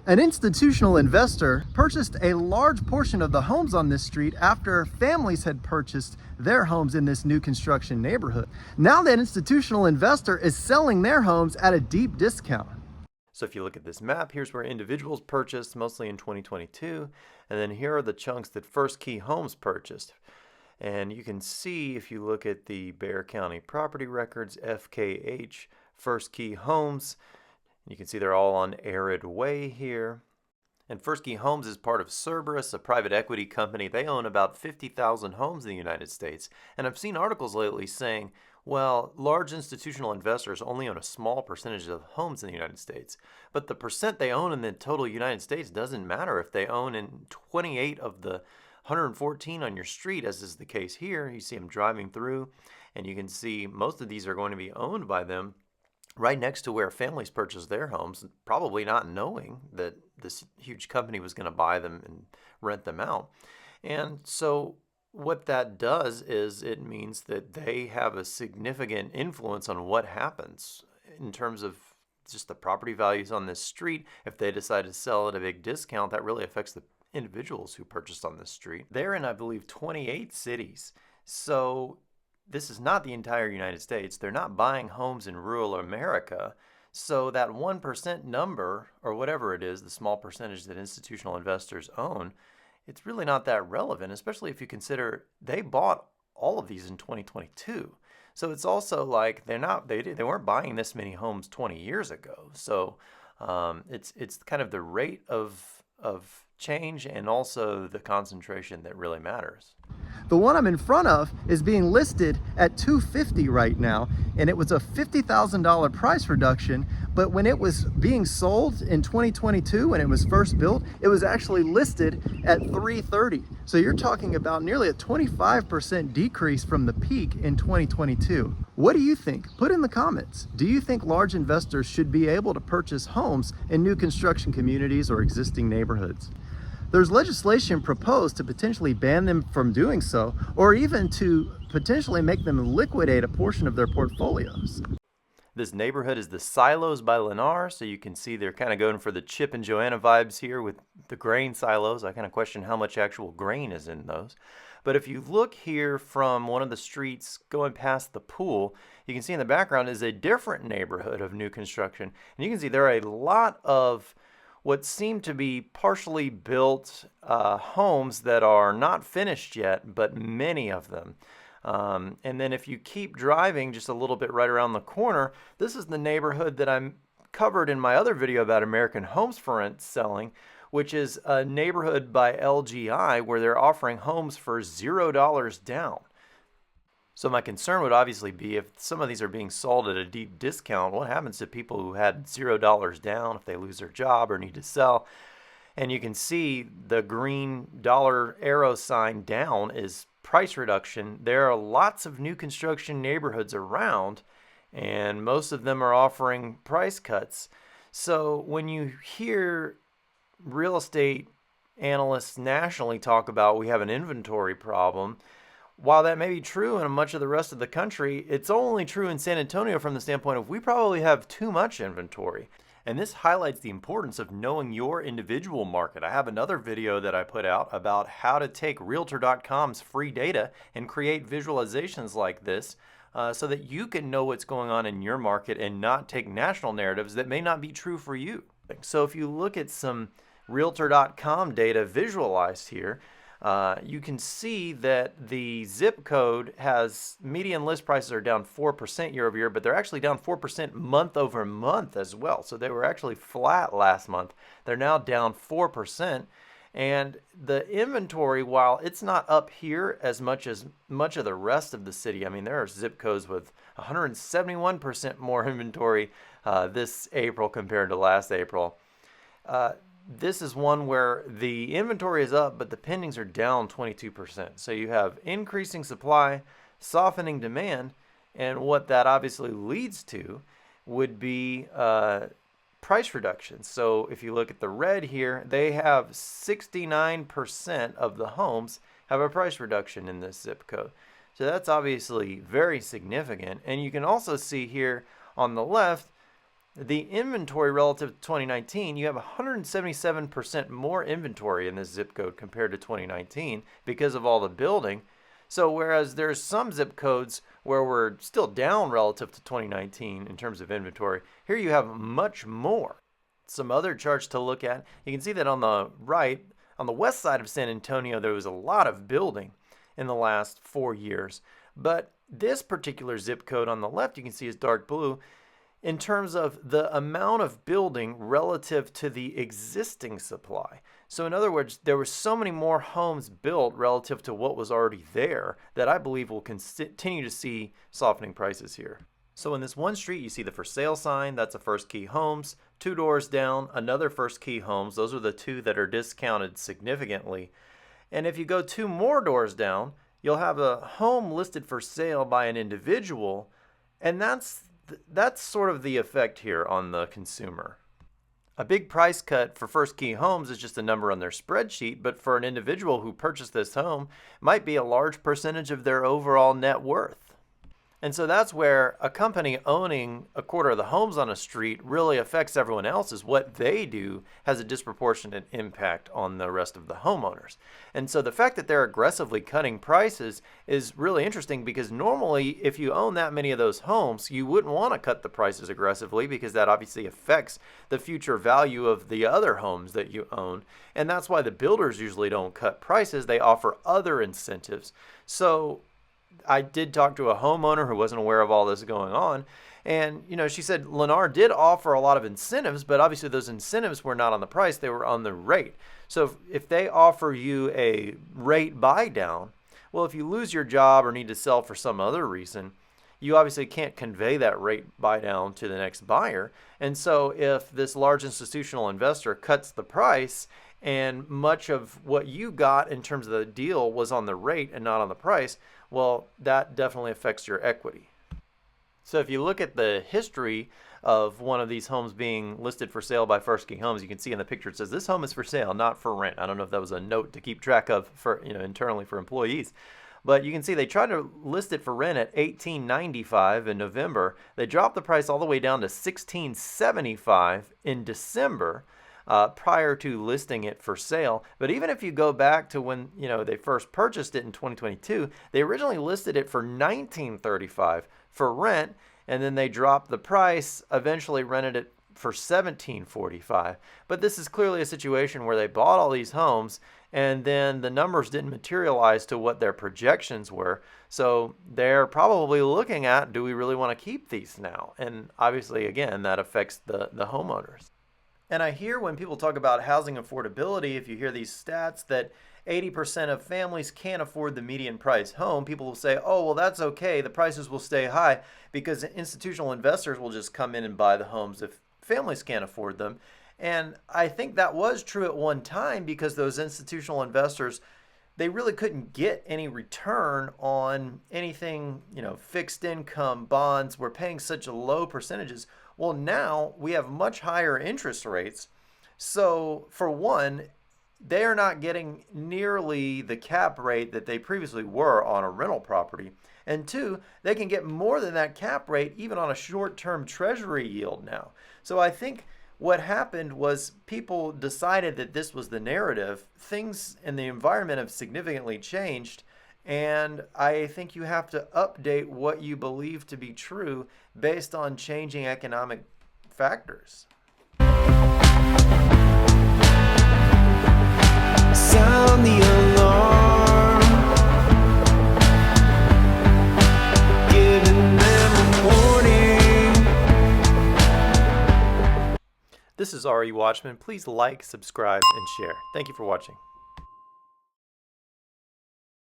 An institutional investor purchased a large portion of the homes on this street after families had purchased their homes in this new construction neighborhood. Now that institutional investor is selling their homes at a deep discount. So if you look at this map, here's where individuals purchased, mostly in 2022, and then here are the chunks that First Key Homes purchased. And you can see, if you look at the Bexar County property records, FKH, First Key Homes, you can see they're all on Arid Way here. And First Key Homes is part of Cerberus, a private equity company. They own about 50,000 homes in the United States. And I've seen articles lately saying, well, large institutional investors only own a small percentage of homes in the United States. But the percent they own in the total United States doesn't matter. If they own in 28 of the 114 on your street, as is the case here, you see them driving through, and you can see most of these are going to be owned by them right next to where families purchase their homes, probably not knowing that this huge company was going to buy them and rent them out. And so what that does is it means that they have a significant influence on what happens in terms of just the property values on this street. If they decide to sell at a big discount, that really affects the individuals who purchased on this street. They're in, I believe, 28 cities. So this is not the entire United States. They're not buying homes in rural America. So that 1% number, or whatever it is, the small percentage that institutional investors own, it's really not that relevant, especially if you consider they bought all of these in 2022. So it's also like they weren't buying this many homes 20 years ago. So it's kind of the rate of change and also the concentration that really matters. The one I'm in front of is being listed at $250 right now, and it was a $50,000 price reduction, but when it was being sold in 2022, when it was first built, it was actually listed at $330. So you're talking about nearly a 25% decrease from the peak in 2022. What do you think? Put in the comments. Do you think large investors should be able to purchase homes in new construction communities or existing neighborhoods? There's legislation proposed to potentially ban them from doing so, or even to potentially make them liquidate a portion of their portfolios. This neighborhood is the Silos by Lennar, so you can see they're kind of going for the Chip and Joanna vibes here with the grain silos. I kind of question how much actual grain is in those. But if you look here from one of the streets going past the pool, you can see in the background is a different neighborhood of new construction. And you can see there are a lot of what seem to be partially built homes that are not finished yet, but many of them. And then if you keep driving just a little bit right around the corner, this is the neighborhood that I'm covered in my other video about American Homes for Rent selling, which is a neighborhood by LGI where they're offering homes for $0 down. So my concern would obviously be if some of these are being sold at a deep discount, what happens to people who had $0 down if they lose their job or need to sell? And you can see the green dollar arrow sign down is price reduction. There are lots of new construction neighborhoods around, and most of them are offering price cuts. So when you hear real estate analysts nationally talk about we have an inventory problem, while that may be true in much of the rest of the country, it's only true in San Antonio from the standpoint of we probably have too much inventory. And this highlights the importance of knowing your individual market. I have another video that I put out about how to take Realtor.com's free data and create visualizations like this so that you can know what's going on in your market and not take national narratives that may not be true for you. So if you look at some Realtor.com data visualized here, you can see that the zip code has median list prices are down 4% year over year, but they're actually down 4% month over month as well. So they were actually flat last month. They're now down 4%. And the inventory, while it's not up here as much as much of the rest of the city, I mean, there are zip codes with 171% more inventory this April compared to last April. This is one where the inventory is up, but the pendings are down 22%. So you have increasing supply, softening demand, and what that obviously leads to would be price reductions. So if you look at the red here, they have 69% of the homes have a price reduction in this zip code. So that's obviously very significant. And you can also see here on the left, The inventory relative to 2019, you have 177% more inventory in this zip code compared to 2019 because of all the building. So whereas there's some zip codes where we're still down relative to 2019 in terms of inventory, here you have much more. Some other charts to look at, you can see that on the right, on the west side of San Antonio, there was a lot of building in the last 4 years. But this particular zip code on the left, you can see is dark blue in terms of the amount of building relative to the existing supply. So in other words, there were so many more homes built relative to what was already there that I believe will continue to see softening prices here. So in this one street, you see the for sale sign, that's a First Key Homes. 2 doors down, another First Key Homes. Those are the two that are discounted significantly. And if you go 2 more doors down, you'll have a home listed for sale by an individual, and that's sort of the effect here on the consumer. A big price cut for First Key Homes is just a number on their spreadsheet, but for an individual who purchased this home, it might be a large percentage of their overall net worth. And so that's where a company owning a quarter of the homes on a street really affects everyone else, is what they do has a disproportionate impact on the rest of the homeowners. And so the fact that they're aggressively cutting prices is really interesting, because normally if you own that many of those homes, you wouldn't want to cut the prices aggressively, because that obviously affects the future value of the other homes that you own. And that's why the builders usually don't cut prices. They offer other incentives. So I did talk to a homeowner who wasn't aware of all this going on, and she said Lennar did offer a lot of incentives, but obviously those incentives were not on the price, they were on the rate. So if they offer you a rate buy down, well, if you lose your job or need to sell for some other reason, you obviously can't convey that rate buy down to the next buyer. And so if this large institutional investor cuts the price, and much of what you got in terms of the deal was on the rate and not on the price, well, that definitely affects your equity. So if you look at the history of one of these homes being listed for sale by First Key Homes, you can see in the picture it says this home is for sale, not for rent. I don't know if that was a note to keep track of for internally for employees. But you can see they tried to list it for rent at $1,895 in November. They dropped the price all the way down to $1,675 in December. Prior to listing it for sale. But even if you go back to when they first purchased it in 2022, they originally listed it for $1,935 for rent, and then they dropped the price, eventually rented it for $1,745. But this is clearly a situation where they bought all these homes, and then the numbers didn't materialize to what their projections were. So they're probably looking at, do we really want to keep these now? And obviously, again, that affects the homeowners. And I hear when people talk about housing affordability, if you hear these stats that 80% of families can't afford the median price home, people will say, oh, well, that's okay. The prices will stay high because institutional investors will just come in and buy the homes if families can't afford them. And I think that was true at one time, because those institutional investors, they really couldn't get any return on anything, fixed income bonds were paying such low percentages. Well, now we have much higher interest rates. So for one, they are not getting nearly the cap rate that they previously were on a rental property. And two, they can get more than that cap rate even on a short-term treasury yield now. So I think what happened was people decided that this was the narrative. Things in the environment have significantly changed, and I think you have to update what you believe to be true based on changing economic factors. Sound the alarm, giving them a warning. This is RE Watchman. Please like, subscribe, and share. Thank you for watching.